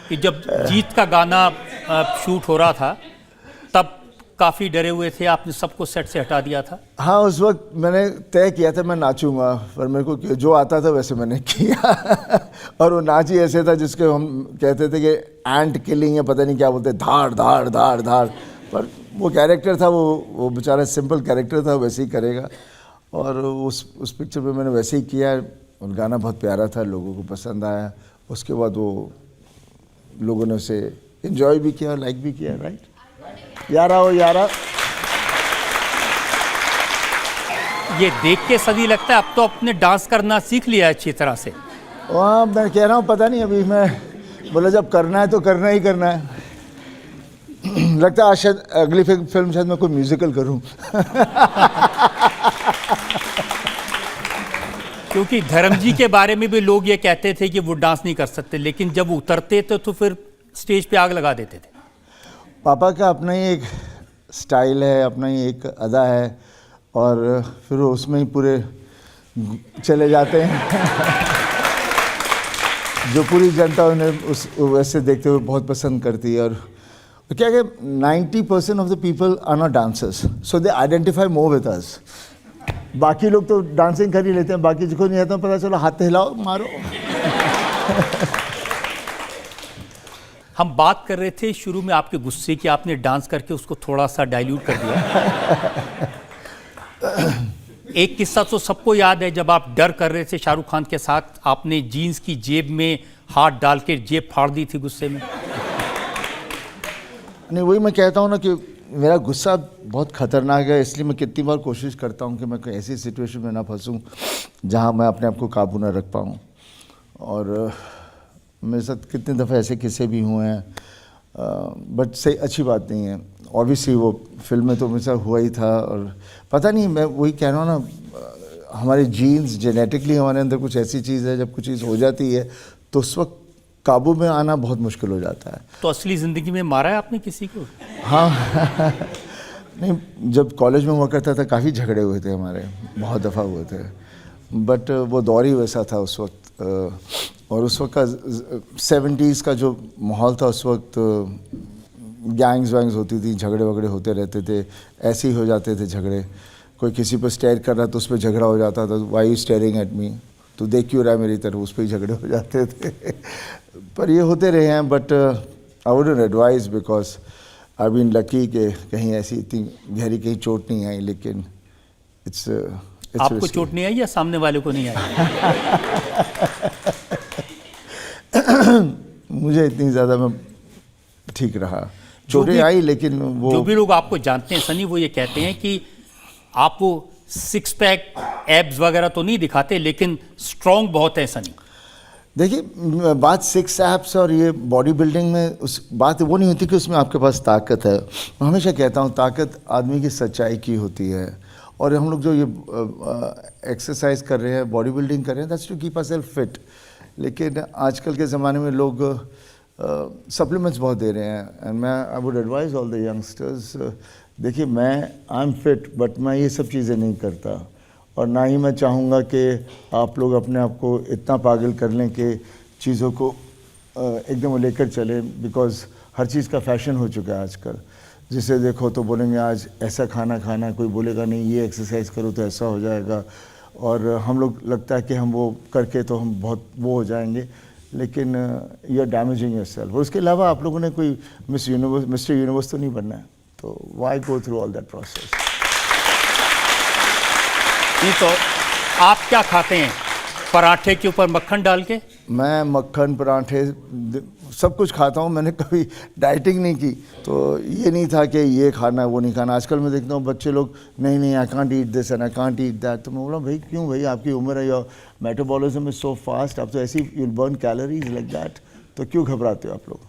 कि जब जीत का गाना शूट हो रहा था तब काफ़ी डरे हुए थे, आपने सबको सेट से हटा दिया था? हाँ, उस वक्त मैंने तय किया था मैं नाचूंगा, पर मेरे को जो आता था वैसे मैंने किया और वो नाच ही ऐसे था जिसके हम कहते थे कि एंट किलिंग है, पता नहीं क्या बोलते, धाड़ धाड़ धाड़ धाड़, पर वो कैरेक्टर था, वो बेचारा सिंपल कैरेक्टर था, वैसे ही करेगा। और उस पिक्चर में मैंने वैसे ही किया और गाना बहुत प्यारा था, लोगों को पसंद आया। उसके बाद वो लोगों ने उसे एंजॉय भी किया, लाइक भी किया। राइट, यारा ओ यारा। ये देख के सभी लगता है अब तो अपने डांस करना सीख लिया अच्छी तरह से। वहाँ मैं कह रहा हूँ, पता नहीं, अभी मैं बोला जब करना है तो करना ही करना है। लगता है आज शायद अगली फिल्म शायद मैं कोई म्यूजिकल करूँ। क्योंकि धर्म जी के बारे में भी लोग ये कहते थे कि वो डांस नहीं कर सकते, लेकिन जब उतरते थे तो फिर स्टेज पे आग लगा देते थे। पापा का अपना ही एक स्टाइल है, अपना ही एक अदा है, और फिर उसमें ही पूरे चले जाते हैं। जो पूरी जनता उन्हें उस वैसे देखते हुए बहुत पसंद करती है। और क्या कि 90% of the people are not dancers, so they identify more with us. बाकी लोग तो डांसिंग कर ही लेते हैं, बाकी जिसको नहीं आता पता चलो हाथ हिलाओ मारो। हम बात कर रहे थे शुरू में आपके गुस्से की, आपने डांस करके उसको थोड़ा सा डाइल्यूट कर दिया। एक किस्सा तो सबको याद है, जब आप डर कर रहे थे शाहरुख खान के साथ, आपने जीन्स की जेब में हाथ डाल के जेब फाड़ दी थी गुस्से में। नहीं, वही मैं कहता हूँ ना कि मेरा गुस्सा बहुत ख़तरनाक है, इसलिए मैं कितनी बार कोशिश करता हूँ कि मैं कोई ऐसी सिचुएशन में ना फंसूँ जहाँ मैं अपने आप को काबू ना रख पाऊँ। और मेरे साथ कितने दफ़े ऐसे किस्से भी हुए हैं, बट सही अच्छी बात नहीं है। ऑब्वियसली वो फिल्म में तो मेरे साथ हुआ ही था, और पता नहीं, मैं वही कह रहा हूँ ना, हमारे जीन्स जेनेटिकली हमारे अंदर कुछ ऐसी चीज़ है, जब कुछ चीज़ हो जाती है तो उस वक्त काबू में आना बहुत मुश्किल हो जाता है। तो असली ज़िंदगी में मारा है आपने किसी को? हाँ। नहीं, जब कॉलेज में हुआ करता था काफ़ी झगड़े हुए थे हमारे, बहुत दफ़ा हुए थे, बट वो दौर ही वैसा था उस वक्त। और उस वक्त का 70s का जो माहौल था, उस वक्त गैंग्स वैंग्स होती थी, झगड़े वगड़े होते रहते थे, ऐसे ही हो जाते थे झगड़े। कोई किसी पर स्टेयर कर रहा तो उस पर झगड़ा हो जाता था, why you staring at me, तो देख क्यों रहा है मेरी तरफ, उस पर ही झगड़े हो जाते थे। पर ये होते रहे हैं, but I wouldn't advise, because I been lucky कि कहीं ऐसी इतनी गहरी कहीं चोट नहीं आई, लेकिन इट्स आपको चोट नहीं आई या सामने वाले को नहीं आई? मुझे इतनी ज़्यादा मैं ठीक रहा, चोटें आई, लेकिन वो जो भी लोग आपको जानते हैं सनी, वो ये कहते हैं कि आप वो 6 पैक एब्स वगैरह तो नहीं दिखाते, लेकिन स्ट्रॉन्ग बहुत है सनी। देखिए, बात 6 एब्स और ये बॉडी बिल्डिंग में उस बात वो नहीं होती कि उसमें आपके पास ताकत है। मैं हमेशा कहता हूँ ताकत आदमी की सच्चाई की होती है, और हम लोग जो ये एक्सरसाइज कर रहे हैं, बॉडी बिल्डिंग कर रहे हैं, that's to keep ourselves fit. लेकिन आजकल के ज़माने में लोग सप्लीमेंट्स बहुत दे रहे हैं, एंड मैं I would advise all the youngsters, देखिए मैं आई एम फिट, बट मैं ये सब चीज़ें नहीं करता, और ना ही मैं चाहूँगा कि आप लोग अपने आप को इतना पागल कर लें कि चीज़ों को एकदम लेकर चलें, बिकॉज़ हर चीज़ का फैशन हो चुका है आजकल। जिसे देखो तो बोलेंगे आज ऐसा खाना खाना, कोई बोलेगा नहीं ये एक्सरसाइज करो तो ऐसा हो जाएगा, और हम लोग लगता है कि हम वो करके तो हम बहुत वो हो जाएंगे, लेकिन यू आर डैमेजिंग योरसेल्फ। और उसके अलावा आप लोगों ने कोई मिस्टर यूनिवर्स तो नहीं बनना है, तो why go through all that process. नहीं तो आप क्या खाते हैं, पराठे के ऊपर मक्खन डाल के? मैं मक्खन, पराठे, सब कुछ खाता हूँ। मैंने कभी डाइटिंग नहीं की, तो ये नहीं था कि ये खाना है वो नहीं खाना। आजकल मैं देखता हूँ बच्चे लोग नहीं नहीं I can't eat this and I can't eat that, तो मैं बोला भाई क्यों भाई, आपकी उम्र है, your metabolism is so fast, आप तो ऐसे ही you'll burn calories like that, तो क्यों घबराते हो आप लोग?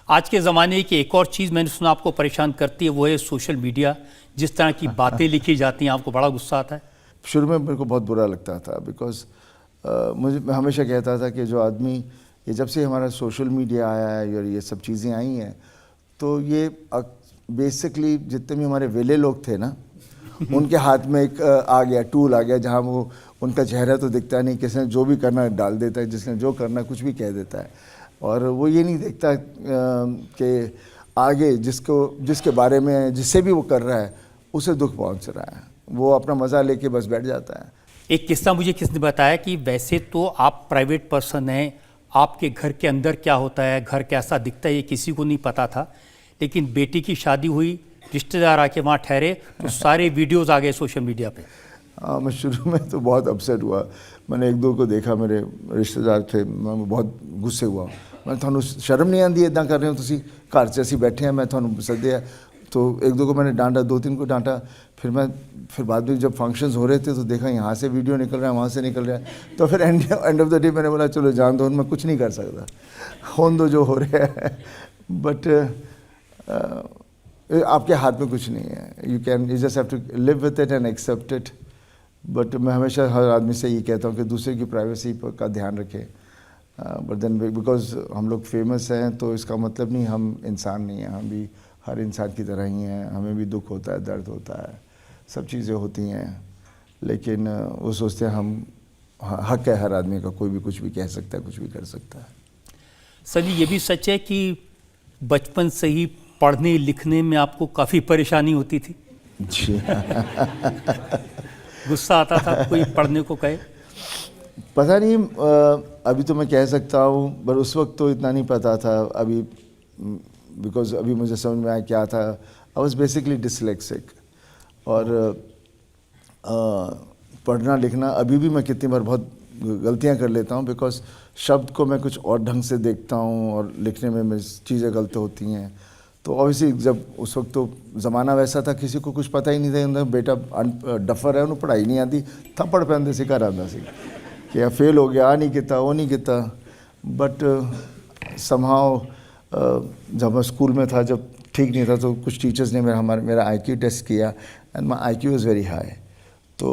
आज के ज़माने की एक और चीज़ मैंने सुना आपको परेशान करती है, वो है सोशल मीडिया। जिस तरह की बातें लिखी जाती हैं आपको बड़ा गुस्सा आता है? शुरू में मेरे को बहुत बुरा लगता था, बिकॉज मैं हमेशा कहता था कि जो आदमी, ये जब से हमारा सोशल मीडिया आया है और ये सब चीज़ें आई हैं, तो ये बेसिकली जितने भी हमारे वेले लोग थे ना, उनके हाथ में एक आ गया टूल आ गया, जहाँ वो उनका चेहरा तो दिखता नहीं, किसने जो भी करना डाल देता है, जिसने जो करना कुछ भी कह देता है। और वो ये नहीं देखता कि आगे जिसके बारे में जिससे भी वो कर रहा है उसे दुख पहुंच रहा है, वो अपना मज़ा लेके बस बैठ जाता है। एक किस्सा मुझे किसने बताया कि वैसे तो आप प्राइवेट पर्सन हैं, आपके घर के अंदर क्या होता है, घर कैसा दिखता है, ये किसी को नहीं पता था, लेकिन बेटी की शादी हुई, रिश्तेदार आके वहाँ ठहरे तो सारे वीडियोस आ गए सोशल मीडिया पे। मैं शुरू में तो बहुत अपसेट हुआ। मैंने एक दो को देखा, मेरे रिश्तेदार थे, मैं बहुत गुस्से हुआ। मैं थानू शर्म नहीं आती इदा कर रहे हो तुसी, घर च असीं बैठे हैं, मैं थानू सद्दे है। तो एक दो को मैंने डांटा, दो तीन को डांटा। फिर बाद में जब फंक्शंस हो रहे थे तो देखा यहाँ से वीडियो निकल रहा है, वहाँ से निकल रहा है। तो फिर एंड ऑफ द डे मैंने बोला चलो जान दो, मैं कुछ नहीं कर सकता, होने दो जो हो रहा है। बट आपके हाथ में कुछ नहीं है, you just have to live with it and accept it. But मैं हमेशा हर आदमी से ये कहता हूँ कि दूसरे की प्राइवेसी का ध्यान रखें। बट देन बिकॉज हम लोग फेमस हैं तो इसका मतलब नहीं हम इंसान नहीं हैं, हम भी हर इंसान की तरह ही हैं, हमें भी दुख होता है, दर्द होता है, सब चीज़ें होती हैं। लेकिन वो सोचते हैं हम, हक है हर आदमी का, कोई भी कुछ भी कह सकता है, कुछ भी कर सकता है। सनी, ये भी सच है कि बचपन से ही पढ़ने लिखने में आपको काफ़ी परेशानी होती थी? जी गुस्सा आता था कोई पढ़ने को कहे? पता नहीं, अभी तो मैं कह सकता हूँ, पर उस वक्त तो इतना नहीं पता था। अभी बिकॉज अभी मुझे समझ में आया क्या था। आई वॉज बेसिकली डिसलेक्सिक, और पढ़ना लिखना अभी भी मैं कितनी बार बहुत गलतियाँ कर लेता हूँ, बिकॉज शब्द को मैं कुछ और ढंग से देखता हूँ और लिखने में मेरी चीज़ें गलत होती हैं। तो ऑब्वियसली जब उस वक्त तो ज़माना वैसा था, किसी को कुछ पता ही नहीं था, उन्हें बेटा डफर है, उन्हें पढ़ाई नहीं आती, थप्पड़ पैंदे से घर आंदा सी कि फेल हो गया, आ नहीं किता, वो नहीं किता। बट समहाउ जब मैं स्कूल में था, जब ठीक नहीं था, तो कुछ टीचर्स ने मेरा IQ टेस्ट किया and my IQ was very high. तो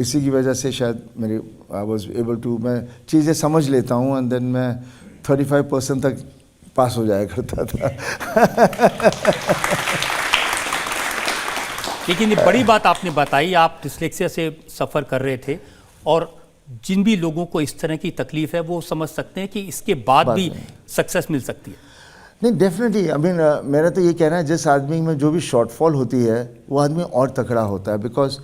इसी की वजह से शायद मेरी आई वाज एबल टू, मैं चीज़ें समझ लेता हूँ एंड देन मैं 35% तक पास हो जाया करता था। लेकिन ये बड़ी बात आपने बताई, आप डिस्लेक्सिया से सफ़र कर रहे थे, और जिन भी लोगों को इस तरह की तकलीफ है वो समझ सकते हैं कि इसके बाद भी सक्सेस मिल सकती है। नहीं, डेफिनेटली। आई मीन मेरा तो ये कहना है, जिस आदमी में जो भी शॉर्टफॉल होती है वो आदमी और तकड़ा होता है, बिकॉज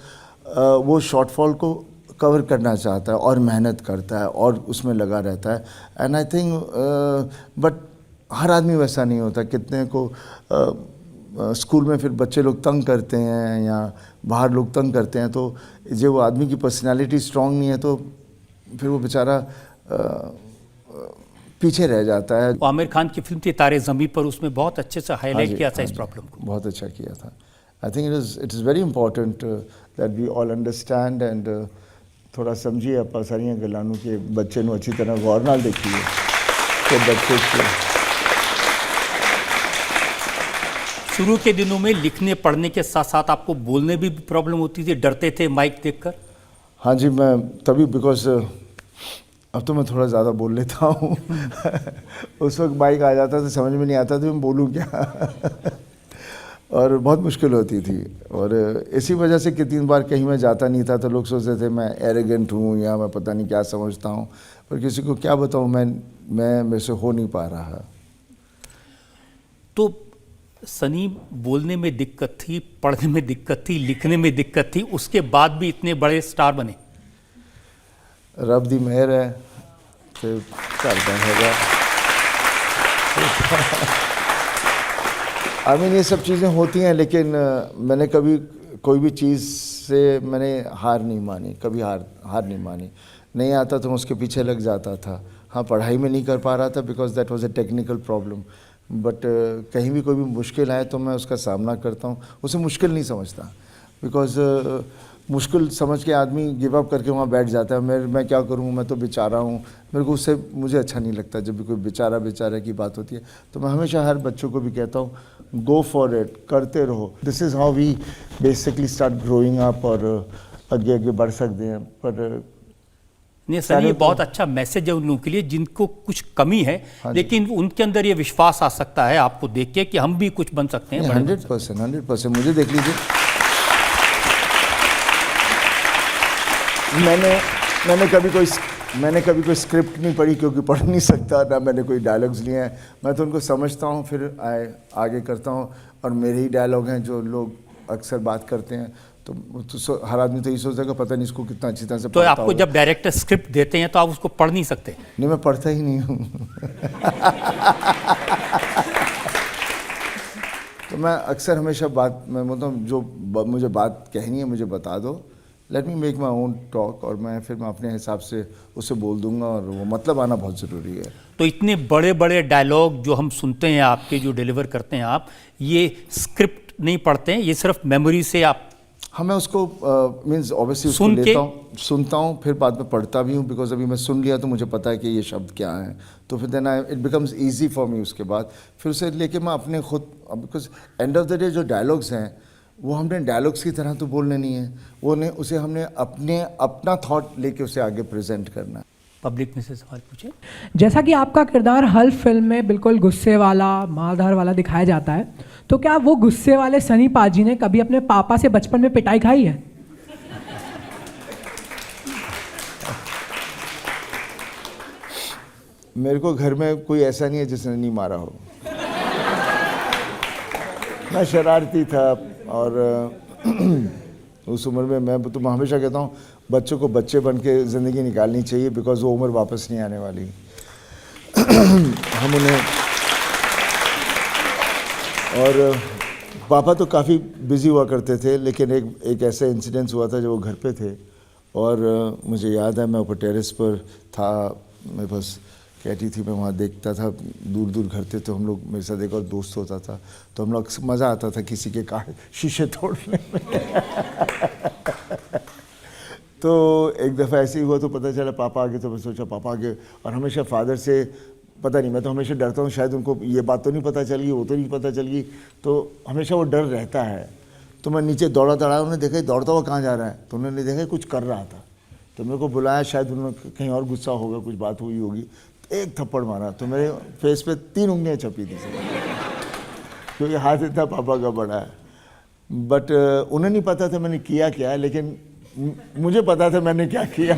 वो शॉर्टफॉल को कवर करना चाहता है और मेहनत करता है और उसमें लगा रहता है। एंड आई थिंक बट हर आदमी वैसा नहीं होता। कितने को स्कूल में फिर बच्चे लोग तंग करते हैं या बाहर लोग तंग करते हैं, तो जो वो आदमी की पर्सनालिटी स्ट्रांग नहीं है तो फिर वो बेचारा पीछे रह जाता है। आमिर खान की फिल्म थी तारे ज़मीं पर, उसमें बहुत अच्छे से हाईलाइट किया था इस प्रॉब्लम को। बहुत अच्छा किया था। I think it is very important that we all understand and थोड़ा समझिए आप सारियां गल्लां नूं कि बच्चे नूं अच्छी तरह गौर नाल देखिए कि बच्चे शुरू के दिनों में लिखने पढ़ने के साथ साथ आपको बोलने भी प्रॉब्लम होती थी, डरते थे माइक देखकर? हाँ जी, मैं तभी, बिकॉज अब तो मैं थोड़ा ज़्यादा बोल लेता हूँ। उस वक्त माइक आ जाता तो समझ में नहीं आता था मैं बोलूँ क्या। और बहुत मुश्किल होती थी, और इसी वजह से कितनी बार कहीं मैं जाता नहीं था तो लोग सोचते थे मैं एरोगेंट हूँ या मैं पता नहीं क्या समझता हूँ, पर किसी को क्या बताऊँ, मैं मेरे से हो नहीं पा रहा। तो सनी, बोलने में दिक्कत थी, पढ़ने में दिक्कत थी, लिखने में दिक्कत थी, उसके बाद भी इतने बड़े स्टार बने? रब दी मेहर है, तो चलता हैगा। आई मीन ये सब चीज़ें होती हैं, लेकिन मैंने कभी कोई भी चीज़ से मैंने हार नहीं मानी, कभी हार नहीं मानी। नहीं आता तो मैं उसके पीछे लग जाता था। हाँ, पढ़ाई में नहीं कर पा रहा था because that was a technical problem, but कहीं भी कोई भी मुश्किल आए तो मैं उसका सामना करता हूँ, उसे मुश्किल नहीं समझता। बिकॉज मुश्किल समझ के आदमी गिव अप करके वहाँ बैठ जाता है। मैं क्या करूँ, मैं तो बेचारा हूँ। मेरे को उससे मुझे अच्छा नहीं लगता जब भी कोई बेचारा की बात होती है। तो मैं हमेशा हर बच्चों को भी कहता हूँ, गो फॉर इट, करते रहो। This is how we basically start growing up, और आगे बढ़ सकते हैं। पर नहीं सर, ये बहुत अच्छा मैसेज है उन लोगों के लिए जिनको कुछ कमी है, लेकिन उनके अंदर ये विश्वास आ सकता है आपको देख के कि हम भी कुछ बन सकते हैं। 100%। मुझे देख लीजिए, मैंने कभी कोई मैंने कभी कोई स्क्रिप्ट नहीं पढ़ी क्योंकि पढ़ नहीं सकता, ना मैंने कोई डायलॉग्स लिए हैं। मैं तो उनको समझता हूँ फिर आगे करता हूँ, और मेरे ही डायलॉग हैं जो लोग अक्सर बात करते हैं। तो हर आदमी तो यही सोचेगा पता नहीं इसको कितना अच्छी तरह से तो पढ़ता आपको होगा। जब डायरेक्टर स्क्रिप्ट देते हैं तो आप उसको पढ़ नहीं सकते? नहीं, मैं पढ़ता ही नहीं हूँ। तो मैं अक्सर हमेशा मैं बोलता हूँ जो मुझे बात कहनी है मुझे बता दो, let me make my own talk, और मैं अपने हिसाब से उसे बोल दूंगा, और वो मतलब आना बहुत ज़रूरी है। तो इतने बड़े बड़े डायलॉग जो हम सुनते हैं आपके, जो डिलीवर करते हैं आप, ये स्क्रिप्ट नहीं पढ़ते हैं, ये सिर्फ मेमोरी से आप? हाँ, मैं उसको मीन्स ऑब्वियसली उसको लेता हूँ, सुनता हूँ, फिर बाद में पढ़ता भी हूँ, बिकॉज अभी मैं सुन लिया तो मुझे पता है कि ये शब्द क्या हैं, तो फिर then it becomes easy for me. उसके बाद फिर उसे लेके मैं अपने खुद, because end of the day जो डायलॉग्स हैं वो हमने डायलॉग्स की तरह तो बोलने नहीं है, उसे हमने अपना थॉट लेके उसे आगे प्रेजेंट करना है। पब्लिक में से सवाल पूछे। जैसा कि आपका किरदार हर फिल्म में बिल्कुल गुस्से वाला, मारधार वाला दिखाया जाता है, तो क्या वो गुस्से वाले सनी पाजी ने कभी अपने पापा से बचपन में पिटाई खाई है? मेरे को घर में कोई ऐसा नहीं है जिसने नहीं मारा हो। मैं शरारती था, और उस उम्र में मैं तो हमेशा कहता हूँ बच्चों को बच्चे बन के ज़िंदगी निकालनी चाहिए, बिकॉज वो उम्र वापस नहीं आने वाली। हम उन्हें, और पापा तो काफ़ी बिज़ी हुआ करते थे, लेकिन एक ऐसा इंसिडेंस हुआ था जब वो घर पे थे, और मुझे याद है मैं ऊपर टेरेस पर था, मेरे पास कैटी थी, मैं वहाँ देखता था, दूर दूर घर थे, तो हम लोग, मेरे साथ एक और दोस्त होता था, तो हम लोग मज़ा आता था किसी के कार शीशे तोड़ने में। तो एक दफ़ा ऐसे ही हुआ, तो पता चला पापा आगे, तो मैं सोचा पापा आगे, और हमेशा फादर से पता नहीं, मैं तो हमेशा डरता हूँ शायद उनको ये बात तो नहीं पता चल गई, वो तो नहीं पता चल गई, तो हमेशा वो डर रहता है। तो मैं नीचे दौड़ा, उन्होंने देखा दौड़ता हुआ कहाँ जा रहा है, तो उन्होंने देखा कुछ कर रहा था, तो मेरे को बुलाया, शायद उन्होंने कहीं और गुस्सा होगा, कुछ बात हुई होगी, एक थप्पड़ मारा, तो मेरे फेस पे 3 उंगलियां छपी थी, क्योंकि हाथ इतना पापा का बड़ा है। बट उन्हें नहीं पता था मैंने किया क्या है, लेकिन मुझे पता था मैंने क्या किया।